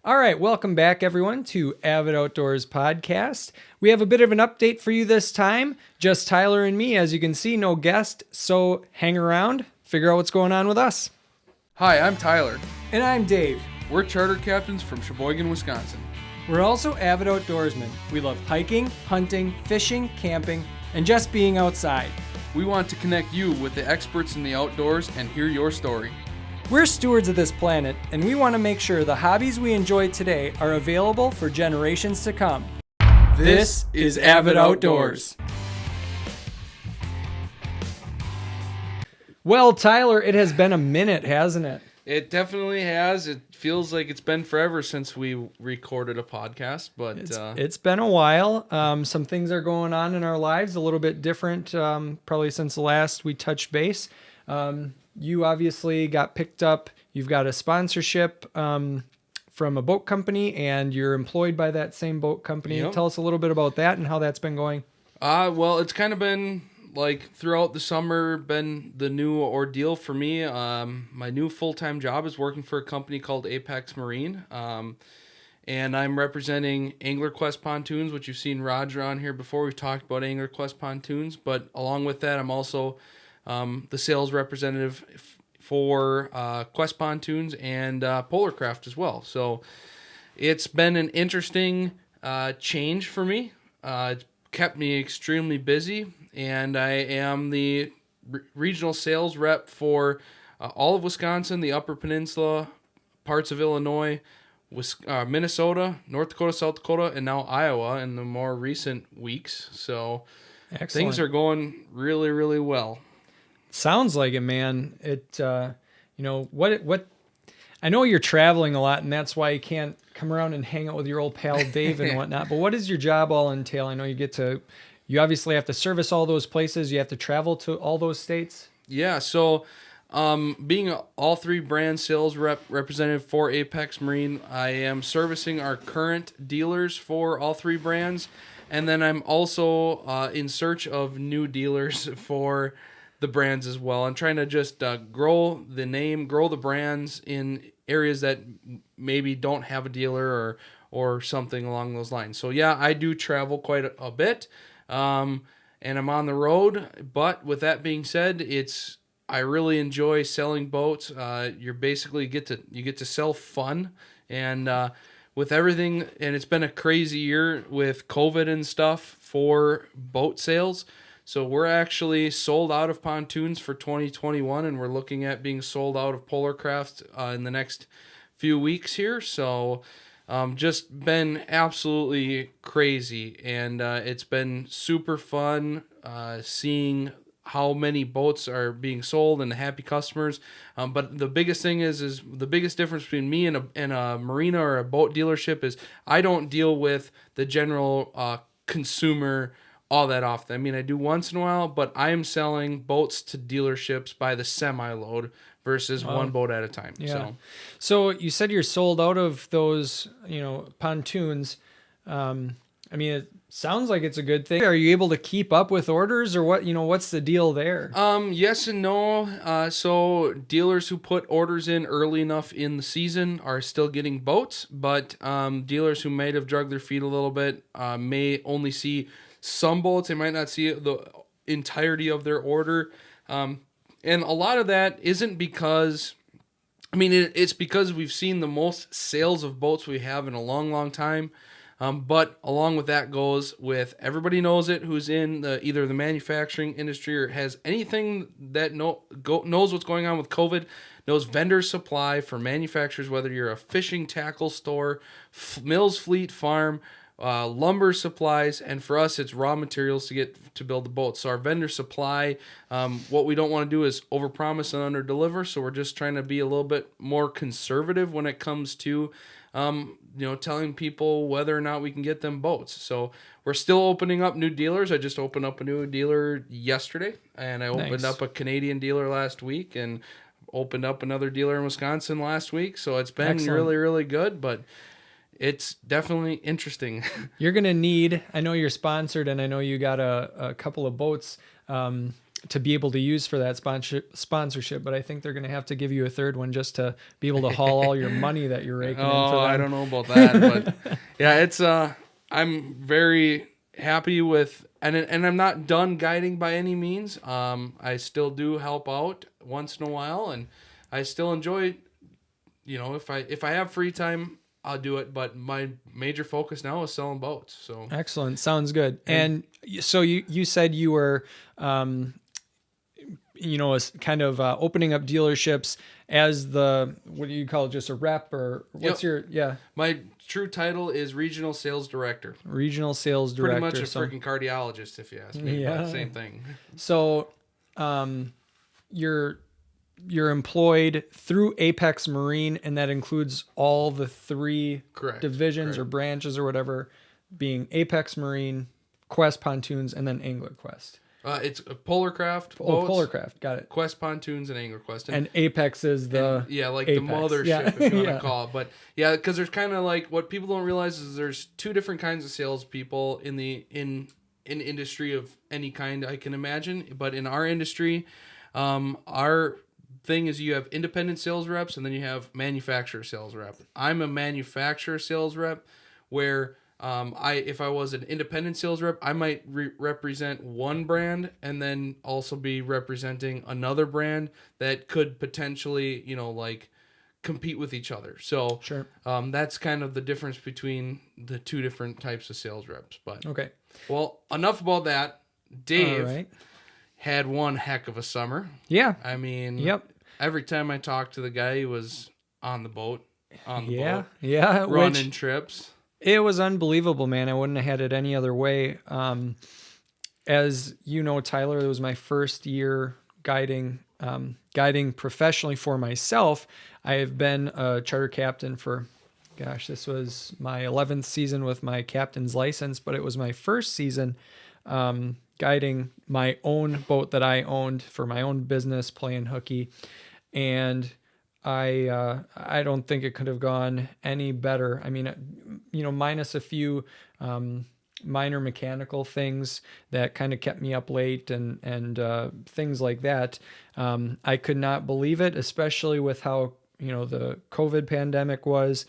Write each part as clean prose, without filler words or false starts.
All right, welcome back, everyone, to Avid Outdoors Podcast. We have a bit of an update for you this time. Just Tyler and me, as you can see, no guest. So hang around, figure out what's going on with us. Hi, I'm Tyler. And I'm Dave. We're charter captains from Sheboygan, Wisconsin. We're also avid outdoorsmen. We love hiking, hunting, fishing, camping, and just being outside. We want to connect you with the experts in the outdoors and hear your story. We're stewards of this planet, and we want to make sure the hobbies we enjoy today are available for generations to come. This is Avid Outdoors. Well, Tyler, it has been a minute, hasn't it? It definitely has. It feels like it's been forever since we recorded a podcast, but It's been a while. Some things are going on in our lives, a little bit different, probably since the last we touched base. You obviously got picked up. You've got a sponsorship from a boat company, and you're employed by that same boat company. Yep. Tell us a little bit about that and how that's been going. well, it's kind of been like throughout the summer been the new ordeal for me. My new full-time job is working for a company called Apex Marine. And I'm representing Angler Quest pontoons, which you've seen Roger on here before. We've talked about Angler Quest pontoons, but along with that, I'm also the sales representative for Quest pontoons and Polarcraft as well. So it's been an interesting change for me. It's kept me extremely busy, and I am the regional sales rep for all of Wisconsin, the Upper Peninsula, parts of Illinois, Minnesota, North Dakota, South Dakota, and now Iowa in the more recent weeks. So Excellent. Things are going really, really well. Sounds like it, man. It, what I know you're traveling a lot, and that's why you can't come around and hang out with your old pal Dave and whatnot. But what does your job all entail? I know you obviously have to service all those places. You have to travel to all those states. Yeah. So, being all three brand sales representative for Apex Marine, I am servicing our current dealers for all three brands, and then I'm also in search of new dealers for the brands as well. I'm trying to just grow the name, grow the brands in areas that maybe don't have a dealer or something along those lines. So yeah, I do travel quite a bit, and I'm on the road. But with that being said, I really enjoy selling boats. You get to sell fun, and with everything, and it's been a crazy year with COVID and stuff for boat sales. So we're actually sold out of pontoons for 2021, and we're looking at being sold out of Polarcraft in the next few weeks here. So just been absolutely crazy, and it's been super fun seeing how many boats are being sold and the happy customers. But the biggest thing is the biggest difference between me and a marina or a boat dealership is I don't deal with the general consumer all that often. I mean, I do once in a while, but I am selling boats to dealerships by the semi-load versus one boat at a time. Yeah. So you said you're sold out of those, pontoons. I mean, it sounds like it's a good thing. Are you able to keep up with orders, or what? What's the deal there? Yes and no. So dealers who put orders in early enough in the season are still getting boats, but dealers who might have dragged their feet a little bit may only see some boats. They might not see the entirety of their order. And a lot of that isn't because, it's because we've seen the most sales of boats we have in a long, long time. But along with that goes with everybody knows it who's in either the manufacturing industry or has anything that knows what's going on with COVID, knows vendor supply for manufacturers, whether you're a fishing tackle store, Mills Fleet Farm, lumber supplies, and for us it's raw materials to build the boat. So our vendor supply, what we don't want to do is overpromise and underdeliver. So we're just trying to be a little bit more conservative when it comes to telling people whether or not we can get them boats. So we're still opening up new dealers. I just opened up a new dealer yesterday, and I opened up a Canadian dealer last week, and opened up another dealer in Wisconsin last week. So it's been really, really good, but it's definitely interesting. You're going to need, I know you're sponsored, and I know you got a couple of boats. to be able to use for that sponsorship. But I think they're going to have to give you a third one just to be able to haul all your money that you're raking in for them. I don't know about that, but yeah, it's I'm very happy with, and I'm not done guiding by any means. I still do help out once in a while, and I still enjoy, if I have free time, I'll do it. But my major focus now is selling boats. So excellent, sounds good. And so you said you were, as kind of opening up dealerships as what do you call it? Just a rep, or what's my true title is regional sales director. Regional sales director. Pretty much a freaking cardiologist, if you ask me. Yeah. But same thing. So, you're employed through Apex Marine, and that includes all the three divisions or branches or whatever, being Apex Marine, Quest Pontoons, and then Angler Quest. It's a Polarcraft boats. Polarcraft, got it. Quest Pontoons and Angler Quest. And Apex is the the Apex. mothership, if you want to call it. But yeah, because there's kind of like, what people don't realize is there's two different kinds of salespeople in the industry of any kind I can imagine. But in our industry, our thing is you have independent sales reps and then you have manufacturer sales rep. I'm a manufacturer sales rep where if I was an independent sales rep, I might represent one brand and then also be representing another brand that could potentially, compete with each other. So sure. That's kind of the difference between the two different types of sales reps. But okay. Well, enough about that. Dave had one heck of a summer. Yeah. I mean, yep. Every time I talked to the guy, he was on the boat. Yeah. Running trips. It was unbelievable, man. I wouldn't have had it any other way. As you know, Tyler, it was my first year guiding professionally for myself. I have been a charter captain for, this was my 11th season with my captain's license, but it was my first season guiding my own boat that I owned for my own business, playing hooky. And I don't think it could have gone any better. I mean, minus a few minor mechanical things that kind of kept me up late and things like that. I could not believe it, especially with how, the COVID pandemic was.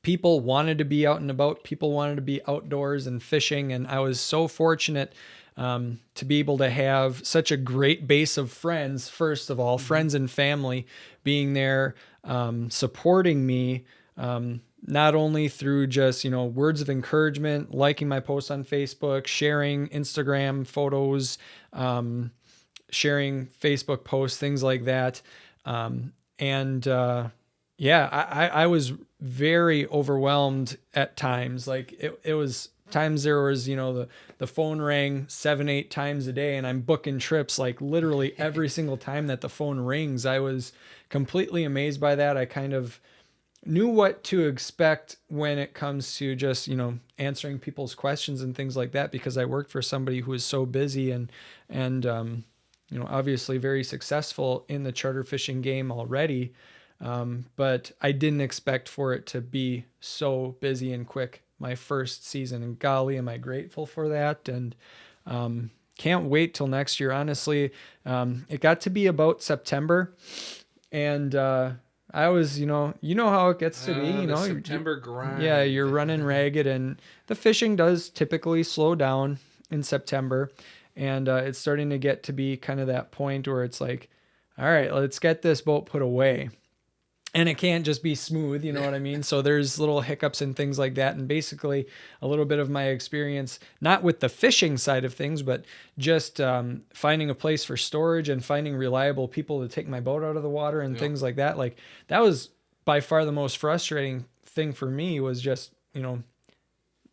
People wanted to be out and about. People wanted to be outdoors and fishing. And I was so fortunate to be able to have such a great base of friends, first of all, friends and family being there, supporting me, not only through just, words of encouragement, liking my posts on Facebook, sharing Instagram photos, sharing Facebook posts, things like that. I was very overwhelmed at times. Like it was times there was, the phone rang 7-8 times a day and I'm booking trips like literally every single time that the phone rings. I was completely amazed by that. I kind of knew what to expect when it comes to just, answering people's questions and things like that, because I worked for somebody who was so busy and obviously very successful in the charter fishing game already. But I didn't expect for it to be so busy and quick my first season, and golly, am I grateful for that. And, can't wait till next year. Honestly, it got to be about September and, I was, how it gets to be, September grind. Yeah, you're running ragged, and the fishing does typically slow down in September. And it's starting to get to be kind of that point where it's like, all right, let's get this boat put away. And it can't just be smooth, you know what I mean? So there's little hiccups and things like that. And basically a little bit of my experience, not with the fishing side of things, but just finding a place for storage and finding reliable people to take my boat out of the water and things like that. Like that was by far the most frustrating thing for me, was just,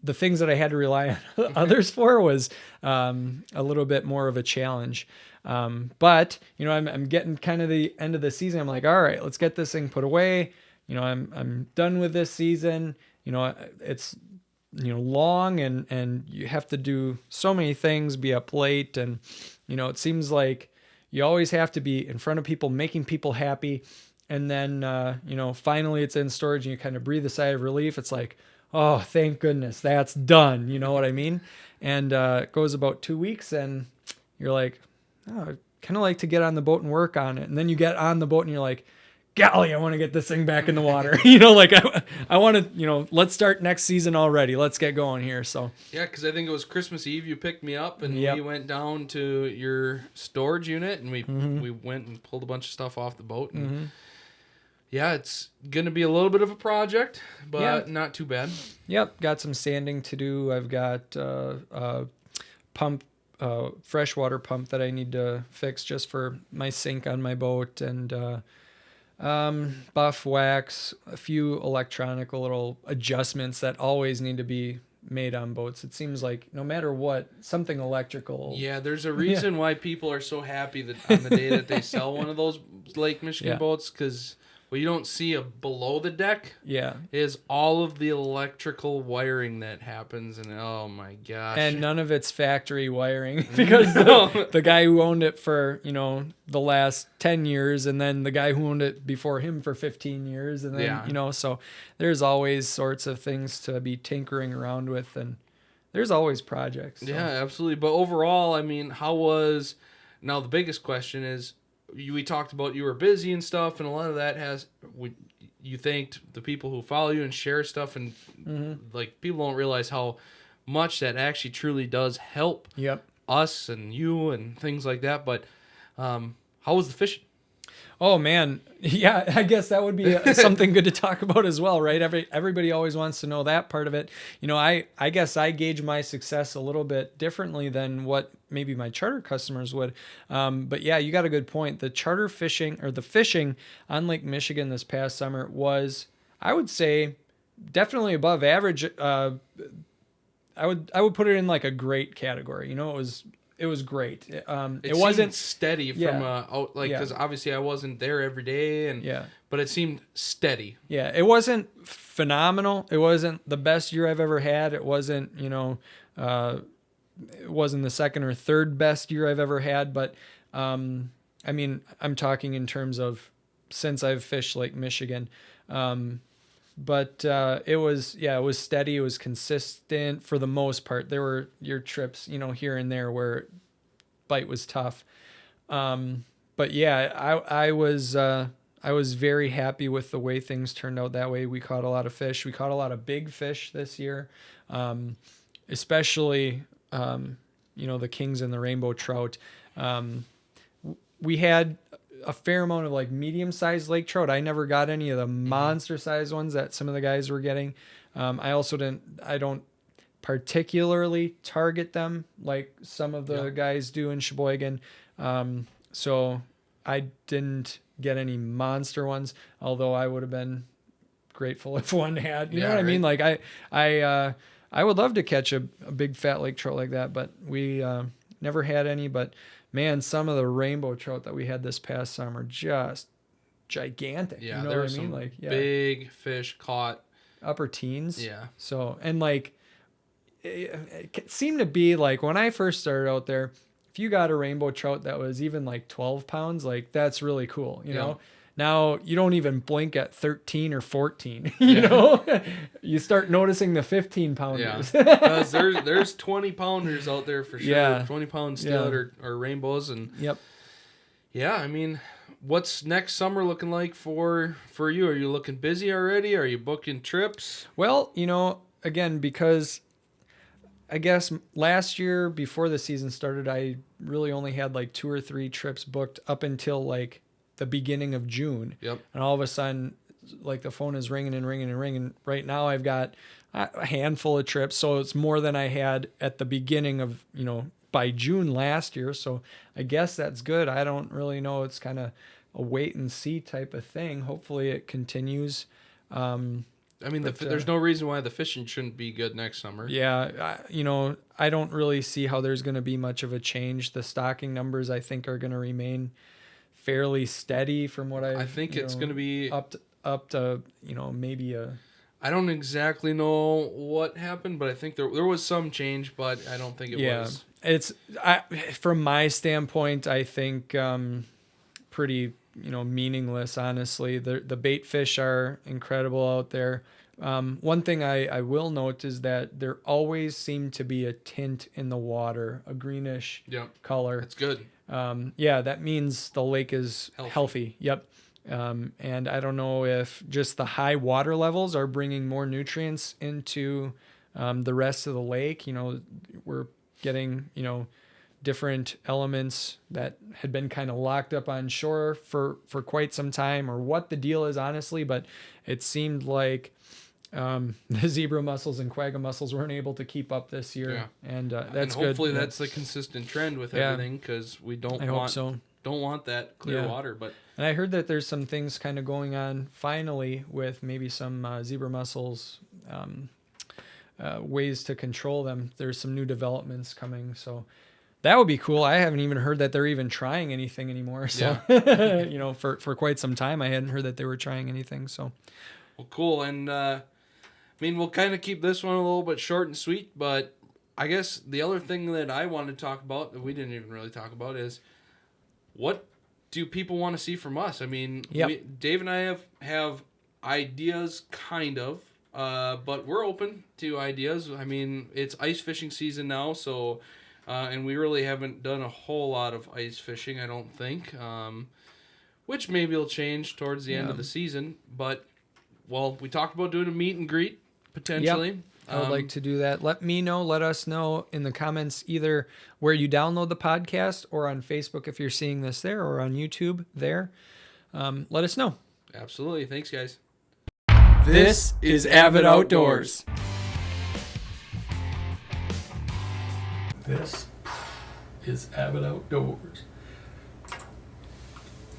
the things that I had to rely on others for was a little bit more of a challenge. But I'm getting kind of the end of the season. I'm like, all right, let's get this thing put away. I'm done with this season. It's, long and you have to do so many things, be up late. And, it seems like you always have to be in front of people, making people happy. And then, finally it's in storage and you kind of breathe a sigh of relief. It's like, oh, thank goodness that's done. You know what I mean? And it goes about 2 weeks and you're like, oh, I kind of like to get on the boat and work on it. And then you get on the boat and you're like, golly, I want to get this thing back in the water. Like I want to, let's start next season already. Let's get going here. So Yeah, because I think it was Christmas Eve you picked me up, and Yep. we went down to your storage unit, and we went and pulled a bunch of stuff off the boat. And yeah, it's going to be a little bit of a project, but Yeah. not too bad. Yep, got some sanding to do. I've got freshwater pump that I need to fix just for my sink on my boat, and buff, wax, a few electronic little adjustments that always need to be made on boats. It seems like no matter what, something electrical. Yeah, there's a reason why people are so happy that on the day that they sell one of those Lake Michigan Yeah. boats, because what you don't see below the deck Yeah. is all of the electrical wiring that happens, and oh my gosh. And none of it's factory wiring because No. the guy who owned it for, the last 10 years and then the guy who owned it before him for 15 years. And then, Yeah. so there's always sorts of things to be tinkering around with, and there's always projects. So. Yeah, absolutely. But overall, I mean, now the biggest question is, we talked about you were busy and stuff, and a lot of that you thanked the people who follow you and share stuff, and like people don't realize how much that actually truly does help Yep. us and you and things like that. But how was the fishing? Oh man, yeah. I guess that would be something good to talk about as well, right? Everybody always wants to know that part of it. I guess I gauge my success a little bit differently than what maybe my charter customers would. But yeah, you got a good point. The charter fishing or the fishing on Lake Michigan this past summer was, I would say, definitely above average. I would put it in like a great category. It was great. It wasn't seemed steady from Yeah. because obviously I wasn't there every day, Yeah. but it seemed steady. Yeah, it wasn't phenomenal. It wasn't the best year I've ever had. It wasn't, it wasn't the second or third best year I've ever had. But, I mean, I'm talking in terms of since I've fished Lake Michigan. But it was steady. It was consistent for the most part. There were your trips, here and there where bite was tough. But yeah, I was very happy with the way things turned out that way. We caught a lot of fish. We caught a lot of big fish this year, especially, the kings and the rainbow trout. We had a fair amount of like medium-sized lake trout. I never got any of the monster-sized ones that some of the guys were getting. I don't particularly target them like some of the guys do in Sheboygan. So I didn't get any monster ones, although I would have been grateful if one had. You know what I mean? Like I would love to catch a big fat lake trout like that, but we never had any. But man, some of the rainbow trout that we had this past summer just gigantic. Yeah, you know there what were I mean? some Like big fish caught. upper teens. Yeah. So, and like it seemed to be like when I first started out there, if you got a rainbow trout that was even like 12 pounds, like that's really cool, you know? Now you don't even blink at 13 or 14, you know, you start noticing the 15 pounders. Yeah. Because there's 20 pounders out there for sure. Yeah. 20 pound steelhead or rainbows. And Yep. yeah, I mean, what's next summer looking like for you? Are you looking busy already? Are you booking trips? Well, again, because I guess last year before the season started, I really only had like 2 or 3 trips booked up until like the beginning of June. Yep. And all of a sudden, like the phone is ringing and ringing and ringing. Right now I've got a handful of trips. So it's more than I had at the beginning of, by June last year. So I guess that's good. I don't really know. It's kind of a wait and see type of thing. Hopefully it continues. I mean, there's no reason why the fishing shouldn't be good next summer. Yeah, I don't really see how there's going to be much of a change. The stocking numbers, I think, are going to remain fairly steady from what I think it's going to be up to maybe a. I don't exactly know what happened, but I think there was some change, but I don't think it was. It's from my standpoint, I think pretty meaningless, honestly. The bait fish are incredible out there. One thing I will note is that there always seem to be a tint in the water, a greenish color. That's good. Yeah, that means the lake is healthy. Yep. And I don't know if just the high water levels are bringing more nutrients into the rest of the lake. We're getting, different elements that had been kind of locked up on shore for quite some time, or what the deal is, honestly. But it seemed like the zebra mussels and quagga mussels weren't able to keep up this year, and that's good. Hopefully that's the consistent trend with everything, because we don't want that clear water. But and I heard that there's some things kind of going on finally with maybe some zebra mussels, ways to control them. There's some new developments coming, so that would be cool. I haven't even heard that they're even trying anything anymore. So for quite some time I hadn't heard that they were trying anything. So well, cool. And we'll kind of keep this one a little bit short and sweet, but I guess the other thing that I wanted to talk about that we didn't even really talk about is, what do people want to see from us? Dave and I have ideas, kind of, but we're open to ideas. It's ice fishing season now, so and we really haven't done a whole lot of ice fishing, I don't think, which maybe will change towards the end of the season. But we talked about doing a meet and greet potentially. Yep. I would like to do that. Let us know in the comments, either where you download the podcast or on Facebook if you're seeing this there, or on YouTube there. Let us know. Absolutely. Thanks, guys. This is Avid Outdoors. This is Avid Outdoors.